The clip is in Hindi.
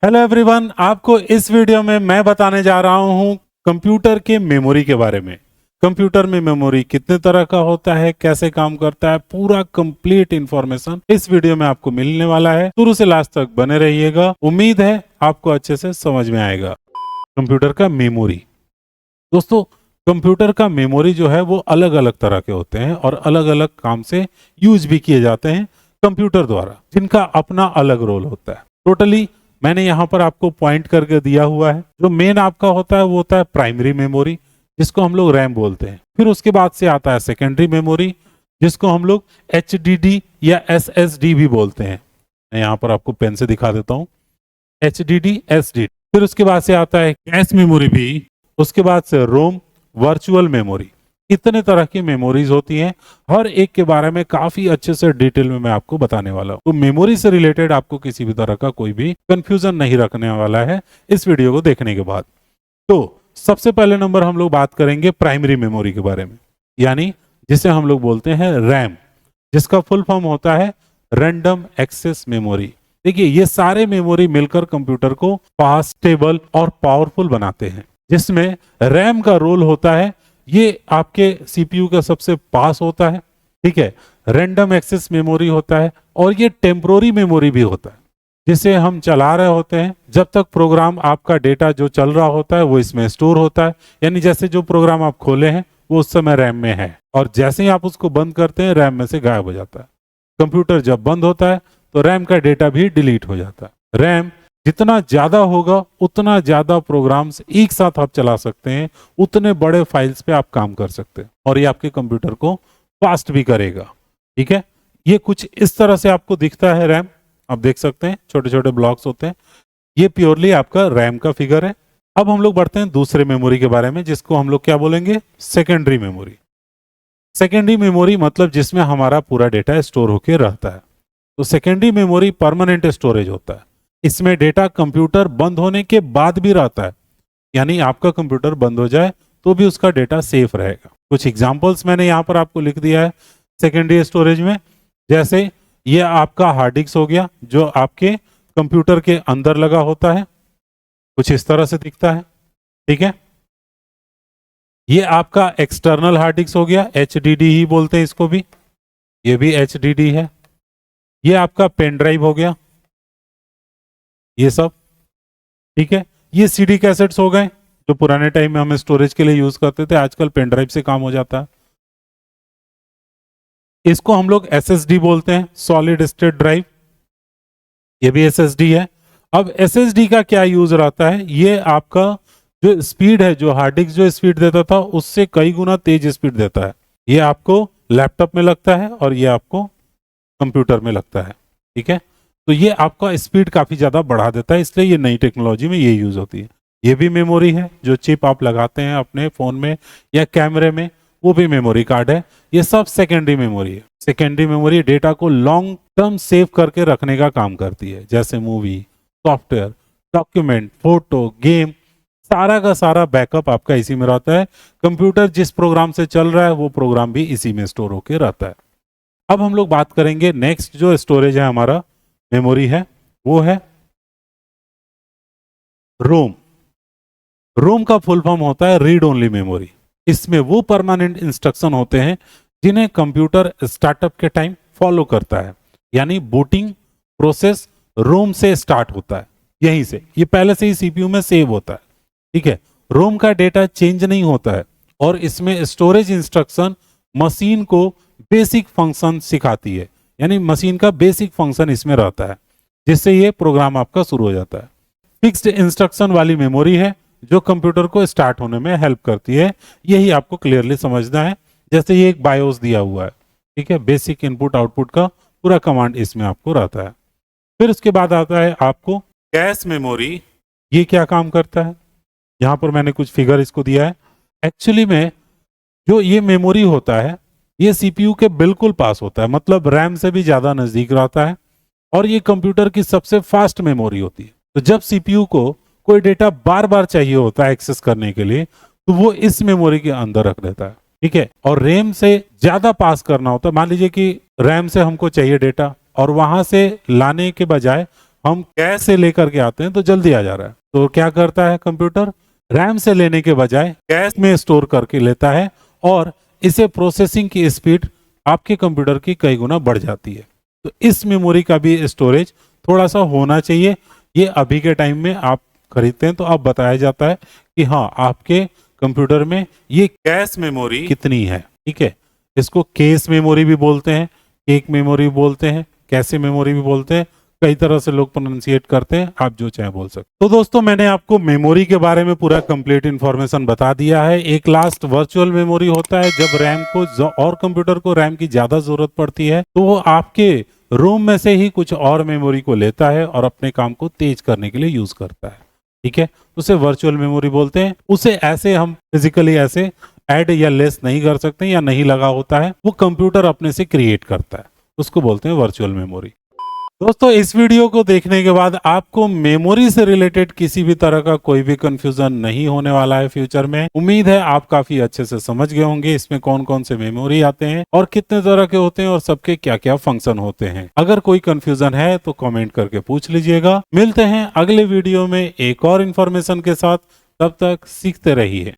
हेलो एवरीवन, आपको इस वीडियो में मैं बताने जा रहा हूं कंप्यूटर के मेमोरी के बारे में। कंप्यूटर में मेमोरी कितने तरह का होता है, कैसे काम करता है, पूरा कंप्लीट इंफॉर्मेशन इस वीडियो में आपको मिलने वाला है। शुरू से लास्ट तक बने रहिएगा, उम्मीद है आपको अच्छे से समझ में आएगा। कंप्यूटर का मेमोरी, दोस्तों कंप्यूटर का मेमोरी जो है वो अलग अलग तरह के होते हैं और अलग अलग काम से यूज भी किए जाते हैं कंप्यूटर द्वारा, जिनका अपना अलग रोल होता है। टोटली मैंने यहाँ पर आपको पॉइंट करके दिया हुआ है। जो मेन आपका होता है वो होता है प्राइमरी मेमोरी, जिसको हम लोग रैम बोलते हैं। फिर उसके बाद से आता है सेकेंडरी मेमोरी, जिसको हम लोग HDD या SSD भी बोलते हैं। मैं यहाँ पर आपको पेन से दिखा देता हूँ, HDD SSD। फिर उसके बाद से आता है कैश मेमोरी भी, उसके बाद से रोम, वर्चुअल मेमोरी। इतने तरह की मेमोरीज होती हैं, हर एक के बारे में काफी अच्छे से डिटेल में मैं आपको बताने वाला हूं। तो मेमोरी से रिलेटेड आपको किसी भी तरह का कोई भी कंफ्यूजन नहीं रखने वाला है इस वीडियो को देखने के बाद। तो सबसे पहले नंबर हम लोग बात करेंगे प्राइमरी मेमोरी के बारे में, यानी जिसे हम लोग बोलते हैं रैम, जिसका फुल फॉर्म होता है रैंडम एक्सेस मेमोरी। देखिए, ये सारे मेमोरी मिलकर कंप्यूटर को फास्ट, स्टेबल और पावरफुल बनाते हैं। जिसमें रैम का रोल होता है, ये आपके सीपीयू का सबसे पास होता है, ठीक है। रैंडम एक्सेस मेमोरी होता है और ये टेम्पोररी मेमोरी भी होता है, जिसे हम चला रहे होते हैं। जब तक प्रोग्राम, आपका डेटा जो चल रहा होता है वो इसमें स्टोर होता है, यानी जैसे जो प्रोग्राम आप खोले हैं वो उस समय रैम में है, और जैसे ही आप उसको बंद करते हैं रैम में से गायब हो जाता है। कंप्यूटर जब बंद होता है तो रैम का डेटा भी डिलीट हो जाता है। रैम जितना ज्यादा होगा उतना ज्यादा प्रोग्राम्स एक साथ आप चला सकते हैं, उतने बड़े फाइल्स पे आप काम कर सकते हैं, और ये आपके कंप्यूटर को फास्ट भी करेगा, ठीक है। ये कुछ इस तरह से आपको दिखता है रैम, आप देख सकते हैं छोटे छोटे ब्लॉक्स होते हैं। ये प्योरली आपका रैम का फिगर है। अब हम लोग बढ़ते हैं दूसरे मेमोरी के बारे में, जिसको हम लोग क्या बोलेंगे, सेकेंडरी मेमोरी। सेकेंडरी मेमोरी मतलब जिसमें हमारा पूरा डेटा स्टोर होकर रहता है। तो सेकेंडरी मेमोरी परमानेंट स्टोरेज होता है। इसमें डेटा कंप्यूटर बंद होने के बाद भी रहता है, यानी आपका कंप्यूटर बंद हो जाए तो भी उसका डेटा सेफ रहेगा। कुछ एग्जांपल्स मैंने यहाँ पर आपको लिख दिया है सेकेंडरी स्टोरेज में। जैसे ये आपका हार्ड डिस्क हो गया, जो आपके कंप्यूटर के अंदर लगा होता है, कुछ इस तरह से दिखता है, ठीक है। ये आपका एक्सटर्नल हार्ड डिस्क हो गया, HDD ही बोलते हैं इसको भी, ये भी HDD है। ये आपका पेन ड्राइव हो गया, ये सब, ठीक है। ये CD कैसेट्स हो गए, जो पुराने टाइम में हम स्टोरेज के लिए यूज करते थे, आजकल पेन ड्राइव से काम हो जाता है। इसको हम लोग SSD बोलते हैं, सॉलिड स्टेट ड्राइव, ये भी SSD है। अब SSD का क्या यूज रहता है, ये आपका जो स्पीड है, जो हार्ड डिस्क जो स्पीड देता था उससे कई गुना तेज स्पीड देता है। ये आपको लैपटॉप में लगता है और ये आपको कंप्यूटर में लगता है, ठीक है। तो ये आपका स्पीड काफी ज्यादा बढ़ा देता है, इसलिए ये नई टेक्नोलॉजी में ये यूज होती है। ये भी मेमोरी है, जो चिप आप लगाते हैं अपने फोन में या कैमरे में, वो भी मेमोरी कार्ड है। ये सब सेकेंडरी मेमोरी है। सेकेंडरी मेमोरी डेटा को लॉन्ग टर्म सेव करके रखने का काम करती है, जैसे movie, software, document, photo, game, सारा का सारा बैकअप आपका इसी में रहता है। कंप्यूटर जिस प्रोग्राम से चल रहा है वो प्रोग्राम भी इसी में स्टोर होकर रहता है। अब हम लोग बात करेंगे नेक्स्ट जो स्टोरेज है हमारा, मेमोरी है, वो है रोम। रोम का फुल फॉर्म होता है रीड ओनली मेमोरी। इसमें वो परमानेंट इंस्ट्रक्शन होते हैं जिन्हें कंप्यूटर स्टार्टअप के टाइम फॉलो करता है, यानी बूटिंग प्रोसेस रोम से स्टार्ट होता है, यहीं से, ये पहले से ही सीपीयू में सेव होता है, ठीक है। रोम का डेटा चेंज नहीं होता है, और इसमें स्टोरेज इंस्ट्रक्शन मशीन को बेसिक फंक्शन सिखाती है, यानी मशीन का बेसिक फंक्शन इसमें रहता है, जिससे ये प्रोग्राम आपका शुरू हो जाता है। फिक्स्ड इंस्ट्रक्शन वाली मेमोरी है, जो कंप्यूटर को स्टार्ट होने में हेल्प करती है। यही आपको क्लियरली समझना है। जैसे ये एक बायोस दिया हुआ है, ठीक है, बेसिक इनपुट आउटपुट का पूरा कमांड इसमें आपको रहता है। फिर उसके बाद आता है आपको कैश मेमोरी। ये क्या काम करता है, यहाँ पर मैंने कुछ फिगर इसको दिया है। एक्चुअली में जो ये मेमोरी होता है, ये सीपीयू के बिल्कुल पास होता है, मतलब रैम से भी ज्यादा नजदीक रहता है, और ये कंप्यूटर की सबसे फास्ट मेमोरी होती है। तो जब सीपीयू को कोई डेटा बार बार चाहिए होता है एक्सेस करने के लिए, तो वो इस मेमोरी के अंदर रख देता है, ठीक है। और रैम से ज्यादा पास करना होता है, मान लीजिए कि रैम से हमको चाहिए डेटा, और वहां से लाने के बजाय हम कैश से लेकर के आते हैं तो जल्दी आ जा रहा है। तो क्या करता है कंप्यूटर, रैम से लेने के बजाय कैश में स्टोर करके लेता है और इसे प्रोसेसिंग की स्पीड आपके कंप्यूटर की कई गुना बढ़ जाती है। तो इस मेमोरी का भी स्टोरेज थोड़ा सा होना चाहिए। ये अभी के टाइम में आप खरीदते हैं तो आप बताया जाता है कि हाँ आपके कंप्यूटर में ये कैश मेमोरी कितनी है। ठीक है, इसको केस मेमोरी भी बोलते हैं, केक मेमोरी भी बोलते हैं, कैसे मेमोरी भी बोलते हैं, कई तरह से लोग प्रोनाउंसिएट करते हैं, आप जो चाहे बोल सकते। तो दोस्तों मैंने आपको मेमोरी के बारे में पूरा कंप्लीट इन्फॉर्मेशन बता दिया है। एक लास्ट वर्चुअल मेमोरी होता है, जब रैम को और कंप्यूटर को रैम की ज्यादा जरूरत पड़ती है तो वो आपके रोम में से ही कुछ और मेमोरी को लेता है और अपने काम को तेज करने के लिए यूज करता है। ठीक है, उसे वर्चुअल मेमोरी बोलते हैं। उसे ऐसे हम फिजिकली ऐसे ऐड या लेस नहीं कर सकते या नहीं लगा होता है, वो कंप्यूटर अपने से क्रिएट करता है, उसको बोलते हैं वर्चुअल मेमोरी। दोस्तों इस वीडियो को देखने के बाद आपको मेमोरी से रिलेटेड किसी भी तरह का कोई भी कंफ्यूजन नहीं होने वाला है फ्यूचर में। उम्मीद है आप काफी अच्छे से समझ गए होंगे इसमें कौन कौन से मेमोरी आते हैं और कितने तरह के होते हैं और सबके क्या क्या फंक्शन होते हैं। अगर कोई कंफ्यूजन है तो कमेंट करके पूछ लीजिएगा। मिलते हैं अगले वीडियो में एक और इन्फॉर्मेशन के साथ, तब तक सीखते रहिए।